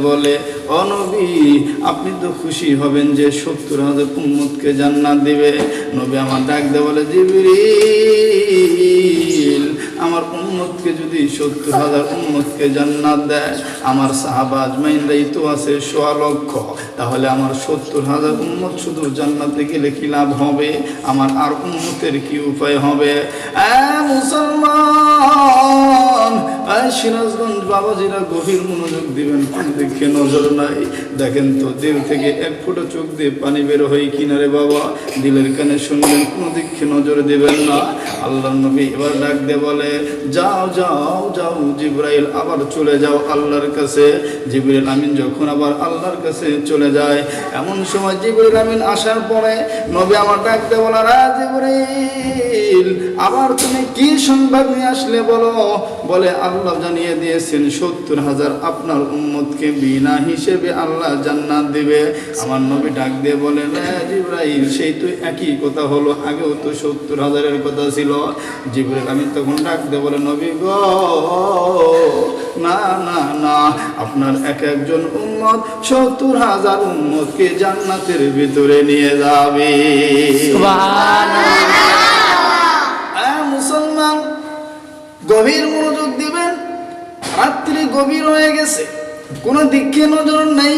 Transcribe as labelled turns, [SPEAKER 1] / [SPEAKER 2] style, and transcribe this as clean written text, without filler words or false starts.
[SPEAKER 1] বলে, ও নবী, আপনি তো খুশি হবেন যে 70,000 উম্মতকে জান্নাত দিবে। নবী আমার ডাক দিয়ে বলে, জিবরিল, আমার উম্মতকে যদি 70,000 উম্মতকে জান্নাত দেয়, আমার সাহাবা আজমাইনরাই তো আছে 1.25 লক্ষ, তাহলে আমার 70,000 উম্মত শুধু জান্নাতে গেলে কি লাভ হবে? আমার আর উম্মতের কি উপায় হবে? মুসলমান, সিরাজগঞ্জ বাবাজিরা গভীর মনোযোগ দিবেন, কোন দিকে নজর নাই। দেখেন তো, দিল থেকে এক ফোঁটা চোখ দিয়ে পানি বের হয় কিনারে বাবা, দিলের কানে শুনবেন, কোন দিকে নজর দিবেন না। আল্লাহ নবী এবার ডাক দিয়ে বলে, যাও যাও যাও জিবরাইল, আবার চলে যাও আল্লাহর কাছে। জিবরাইল আমিন যখন আবার আল্লাহর কাছে চলে যায়, এমন সময় জিবরাইল আমিন আসার পরে নবী আমার ডাক দিয়ে বলে, জিবরাইল, আবার তুমি কি সংবাদ নিয়ে আসলে বলো? বলে, আল্লাহ জানিয়ে দিয়েছেন 70,000 আপনার উম্মতকে বিনা হিসেবে আল্লাহ জান্নাত দিবে। আমার নবী ডাক দিয়ে বলেন, জিবরাইল, সেই তো একই কথা হলো, আগেও তো 70,000-এর কথা ছিল। জিবরাইল আমি তখন ডাক দিয়ে বলে, নবী গো, না না না, আপনার এক একজন উম্মত 70,000 উম্মতকে জান্নাতের ভিতরে নিয়ে যাবে। মুসলমান, গভীর মনোযোগ দিবেন। রাত্রি গভীর হয়ে গেছে, কোনো দিকে নজর নাই।